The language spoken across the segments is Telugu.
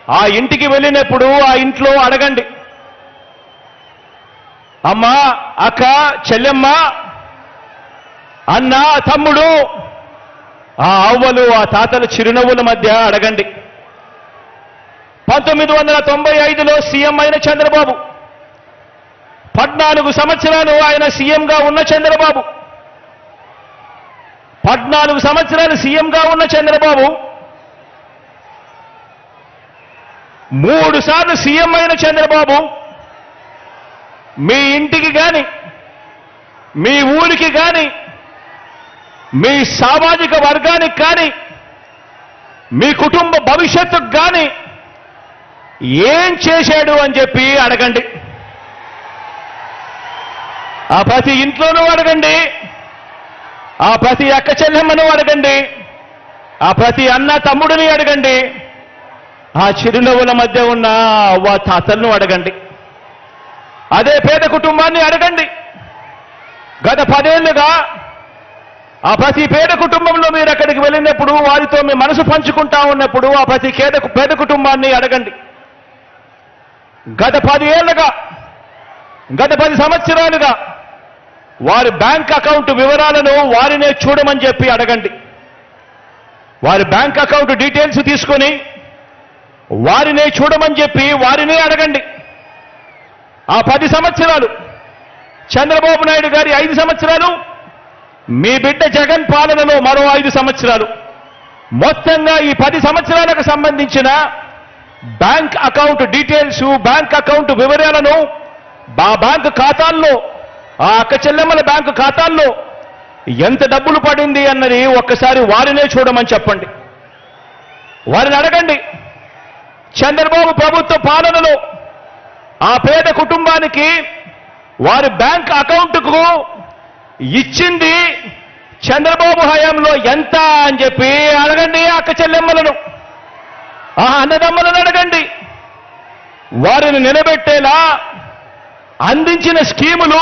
ఆ ఇంటికి వెళ్ళినప్పుడు ఆ ఇంట్లో అడగండి, అమ్మా, అక్క, చెల్లెమ్మ, అన్న, తమ్ముడు, ఆ అవ్వలు, ఆ తాతల చిరునవ్వుల మధ్య అడగండి. 1995లో సీఎం అయిన చంద్రబాబు, 14 సంవత్సరాలు ఆయన సీఎంగా ఉన్న చంద్రబాబు, 14 సంవత్సరాలు సీఎంగా ఉన్న చంద్రబాబు 3 సార్లు సీఎం అయిన చంద్రబాబు మీ ఇంటికి గాని, మీ ఊరికి గాని, మీ సామాజిక వర్గానికి కానీ, మీ కుటుంబ భవిష్యత్తుకు కానీ ఏం చేశాడు అని చెప్పి అడగండి. ఆ ప్రతి ఇంట్లోనూ అడగండి, ఆ ప్రతి అక్క చెల్లెమ్మను అడగండి, ఆ ప్రతి అన్న తమ్ముడిని అడగండి, ఆ చిరునవ్వుల మధ్య ఉన్న అవ్వ తాతలను అడగండి, అదే పేద కుటుంబాన్ని అడగండి. గత 10 ఏళ్లుగా ఆ ప్రతి పేద కుటుంబంలో మీరు అక్కడికి వెళ్ళినప్పుడు వారితో మీ మనసు పంచుకుంటా ఉన్నప్పుడు ఆ ప్రతి పేద కుటుంబాన్ని అడగండి. గత 10 ఏళ్లుగా, గత 10 సంవత్సరాలుగా వారి బ్యాంక్ అకౌంట్ వివరాలను వారినే చూడమని చెప్పి అడగండి. వారి బ్యాంక్ అకౌంట్ డీటెయిల్స్ తీసుకొని వారినే చూడమని చెప్పి వారినే అడగండి. ఆ 10 సంవత్సరాలు చంద్రబాబు నాయుడు గారి 5 సంవత్సరాలు, మీ బిడ్డ జగన్ పాలనలో మరో 5 సంవత్సరాలు, మొత్తంగా ఈ 10 సంవత్సరాలకు సంబంధించిన bank account details, bank account వివరాలను ఆ బ్యాంకు ఖాతాల్లో, ఆ అక్క చెల్లెమ్మల బ్యాంకు ఖాతాల్లో ఎంత డబ్బులు పడింది అన్నది ఒక్కసారి వారినే చూడమని చెప్పండి. వారిని అడగండి, చంద్రబాబు ప్రభుత్వ పాలనలో ఆ పేద కుటుంబానికి వారి బ్యాంక్ అకౌంట్కు ఇచ్చింది చంద్రబాబు హయాంలో ఎంత అని చెప్పి అడగండి. అక్క చెల్లెమ్మలను, ఆ అన్నదమ్మలను అడగండి. వారిని నిలబెట్టేలా అందించిన స్కీములు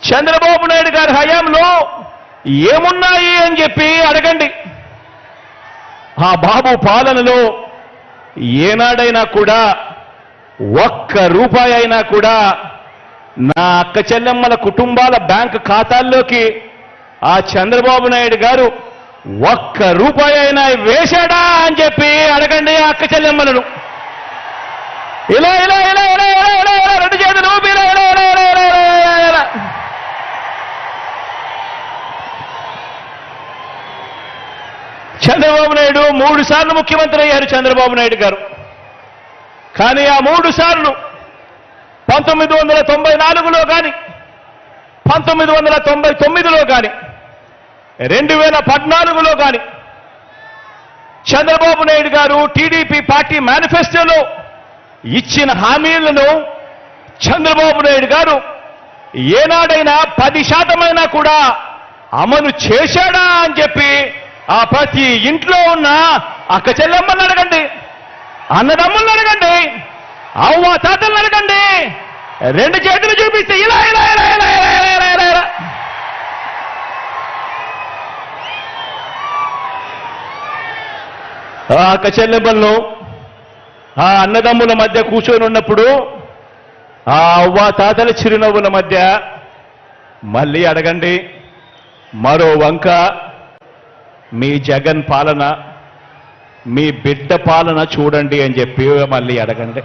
చంద్రబాబు నాయుడు గారి హయాంలో ఏమున్నాయి అని చెప్పి అడగండి. ఆ బాబు పాలనలో ఏనాడైనా కూడా ఒక్క రూపాయి అయినా కూడా నా అక్క చెల్లెమ్మల కుటుంబాల బ్యాంక్ ఖాతాల్లోకి ఆ చంద్రబాబు నాయుడు గారు ఒక్క రూపాయి అయినా వేశాడా అని చెప్పి అడగండి ఆ అక్క చెల్లెమ్మలను. ఇలా ఇలా ఇలా ఇలా ఇలా ఇలా ఇలా రెండు చేతులు ఊపి ఇలా ఇలా ఇలా ఇలా ఇలా ఇలా ఇలా. చంద్రబాబు నాయుడు 3 సార్లు ముఖ్యమంత్రి అయ్యారు చంద్రబాబు నాయుడు గారు. కానీ ఆ 3 సార్లు 1994లో కానీ, 1999లో కానీ, 2014లో కానీ చంద్రబాబు నాయుడు గారు టీడీపీ పార్టీ మేనిఫెస్టోలో ఇచ్చిన హామీలను చంద్రబాబు నాయుడు గారు ఏనాడైనా 10% కూడా అమలు చేశాడా అని చెప్పి ఆ ప్రతి ఇంట్లో ఉన్న అక్క చెల్లెమ్మలను అడగండి, అన్నదమ్ములను అడగండి, అవ్వ తాతలను అడగండి. 2 చేతులు చూపిస్తే ఇలా ఇలా ఇలా ఇలా ఇలా ఇలా ఇలా ఇలా. ఆ అక్క చెల్లెమ్మలను, ఆ అన్నదమ్ముల మధ్య కూర్చొని ఉన్నప్పుడు ఆ అవ్వ తాతల చిరునవ్వుల మధ్య మళ్ళీ అడగండి. మరో వంక మీ జగన్ పాలన, మీ బిడ్డ పాలన చూడండి అని చెప్పి మళ్ళీ అడగండి.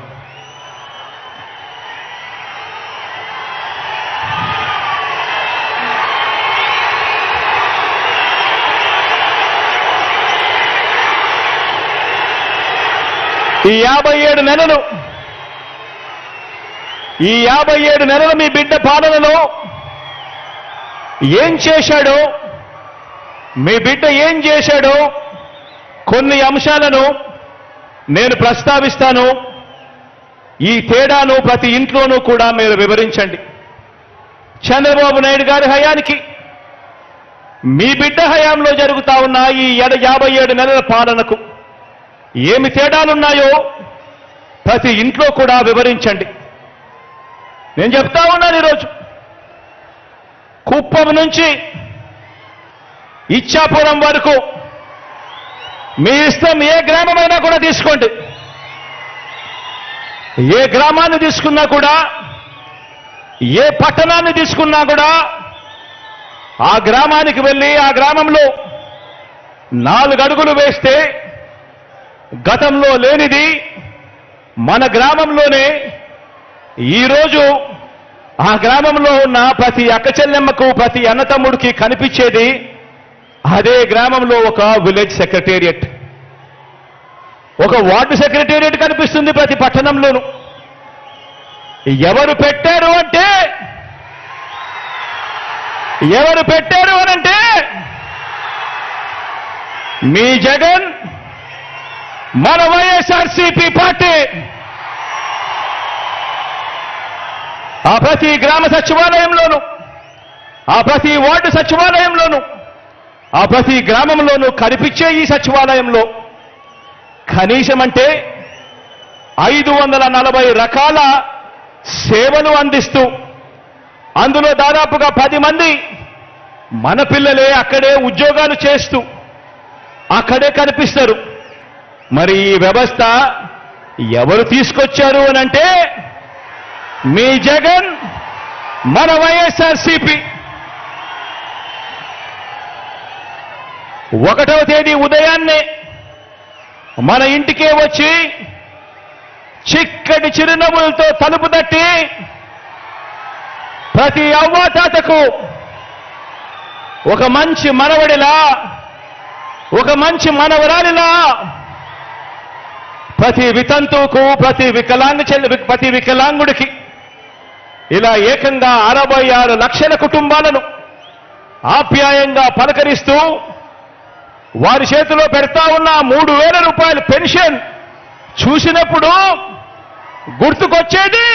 ఈ 57 నెలలు మీ బిడ్డ పాలనలో ఏం చేశాడో, మీ బిడ్డ ఏం చేశాడో కొన్ని అంశాలను నేను ప్రస్తావిస్తాను. ఈ తేడాను ప్రతి ఇంట్లోనూ కూడా మీరు వివరించండి. చంద్రబాబు నాయుడు గారి హయానికి, మీ బిడ్డ హయాంలో జరుగుతా ఉన్న ఈ 57 నెలల పాలనకు ఏమి తేడాలున్నాయో ప్రతి ఇంట్లో కూడా వివరించండి. నేను చెప్తా ఉన్నాను ఈరోజు, కుప్పం నుంచి ఇచ్చాపురం వరకు మీ ఇష్టం ఏ గ్రామమైనా కూడా తీసుకోండి. ఏ గ్రామాన్ని తీసుకున్నా కూడా, ఏ పట్టణాన్ని తీసుకున్నా కూడా ఆ గ్రామానికి వెళ్ళి ఆ గ్రామంలో 4 అడుగులు వేస్తే గతంలో లేనిది మన గ్రామంలోనే ఈరోజు ఆ గ్రామంలో ఉన్న ప్రతి అక్క చెల్లెమ్మకు, ప్రతి అన్నతమ్ముడికి కనిపించేది అదే గ్రామంలో ఒక విలేజ్ సెక్రటేరియట్, ఒక వార్డు సెక్రటేరియట్ కనిపిస్తుంది ప్రతి పట్టణంలోనూ. ఎవరు పెట్టారు అనంటే మీ జగన్, మన వైఎస్ఆర్సీపీ పార్టీ. ఆ ప్రతి గ్రామ సచివాలయంలోనూ, ఆ ప్రతి వార్డు సచివాలయంలోనూ, ఆ ప్రతి గ్రామంలోనూ కనిపించే ఈ సచివాలయంలో కనీసం అంటే 540 రకాల సేవలు అందిస్తూ, అందులో దాదాపుగా 10 మంది మన పిల్లలే అక్కడే ఉద్యోగాలు చేస్తూ అక్కడే కనిపిస్తారు. మరి ఈ వ్యవస్థ ఎవరు తీసుకొచ్చారు అనంటే మీ జగన్, మన వైఎస్ఆర్సీపీ. 1వ తేదీ ఉదయాన్నే మన ఇంటికే వచ్చి చిక్కటి చిరునవ్వులతో తలుపు తట్టి ప్రతి అవ్వాతాతకు ఒక మంచి మనవడిలా, ఒక మంచి మనవరాలిలా, ప్రతి వితంతువుకు, ప్రతి వికలాంగుడికి ఇలా ఏకంగా 66 లక్షల కుటుంబాలను ఆప్యాయంగా పలకరిస్తూ వారి చేతిలో పెడతా ఉన్న 3,000 రూపాయల పెన్షన్ చూసినప్పుడు గుర్తుకొచ్చేది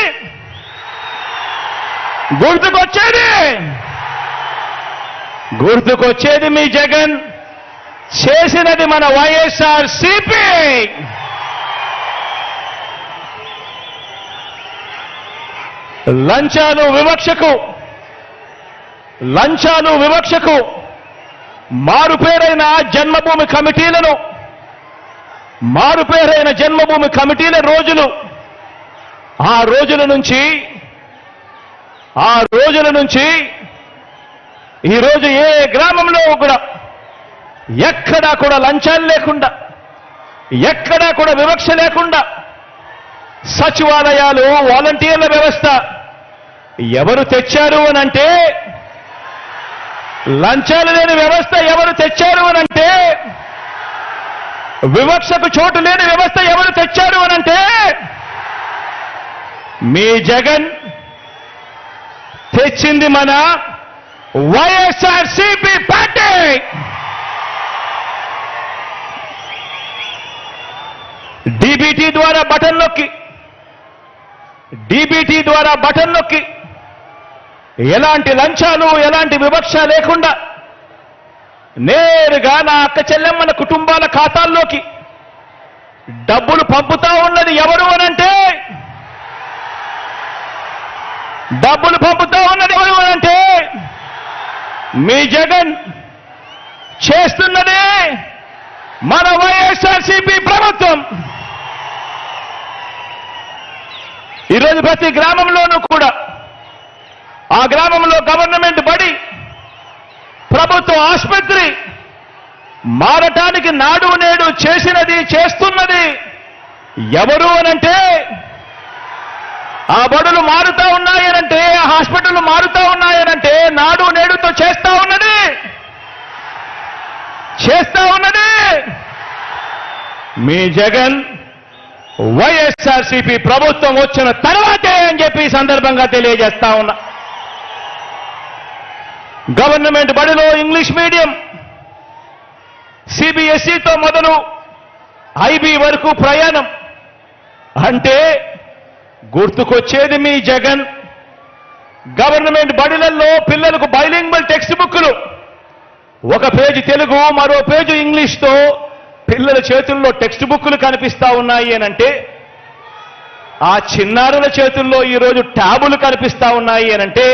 మీ జగన్ చేసినది మన వైఎస్ఆర్సీపీ. లంచాలు వివక్షకు మారుపేరైన జన్మభూమి కమిటీల రోజులు, ఆ రోజుల నుంచి ఈరోజు ఏ గ్రామంలో కూడా ఎక్కడా కూడా లంచాలు లేకుండా, ఎక్కడా కూడా వివక్ష లేకుండా సచివాలయాలు, వాలంటీర్ల వ్యవస్థ ఎవరు తెచ్చారు అనంటే, లంచాలు లేని వ్యవస్థ ఎవరు తెచ్చారు అనంటే, వివక్షకు చోటు లేని వ్యవస్థ ఎవరు తెచ్చారు అనంటే మీ జగన్ తెచ్చింది మన వైఎస్ఆర్సీపీ పార్టీ. డీబీటీ ద్వారా బటన్ నొక్కి ఎలాంటి లంచాలు, ఎలాంటి వివక్ష లేకుండా నేరుగా నా అక్క చెల్లెమ్మల కుటుంబాల ఖాతాల్లోకి డబ్బులు పంపుతా ఉన్నది ఎవరు అనంటే, మీ జగన్ చేస్తున్నదే మన వైఎస్ఆర్సీపీ ప్రభుత్వం. ఈరోజు ప్రతి గ్రామంలోనూ కూడా, ఆ గ్రామంలో గవర్నమెంట్ బడి, ప్రభుత్వ ఆసుపత్రి మారటానికి నాడు నేడు చేస్తున్నది ఎవరు అనంటే, ఆ బడులు మారుతా ఉన్నాయనంటే, ఆ హాస్పిటల్ మారుతా ఉన్నాయనంటే నాడు నేడుతో చేస్తా ఉన్నది మీ జగన్. వైఎస్ఆర్సీపీ ప్రభుత్వం వచ్చిన తర్వాతే అని చెప్పి ఈ సందర్భంగా తెలియజేస్తా ఉన్నా. గవర్నమెంట్ బడిలో ఇంగ్లీష్ మీడియం, సిబిఎస్ఈతో మొదలు ఐబీ వరకు ప్రయాణం అంటే గుర్తుకొచ్చేది మీ జగన్. గవర్నమెంట్ బడిలలో పిల్లలకు బైలింగ్వల్ టెక్స్ట్ బుక్లు, ఒక పేజీ తెలుగు, మరో పేజీ ఇంగ్లీష్తో పిల్లల చేతుల్లో టెక్స్ట్ బుక్లు కనిపిస్తా ఉన్నాయి అనంటే, ఆ చిన్నారుల చేతుల్లో ఈరోజు ట్యాబులు కనిపిస్తా ఉన్నాయి అనంటే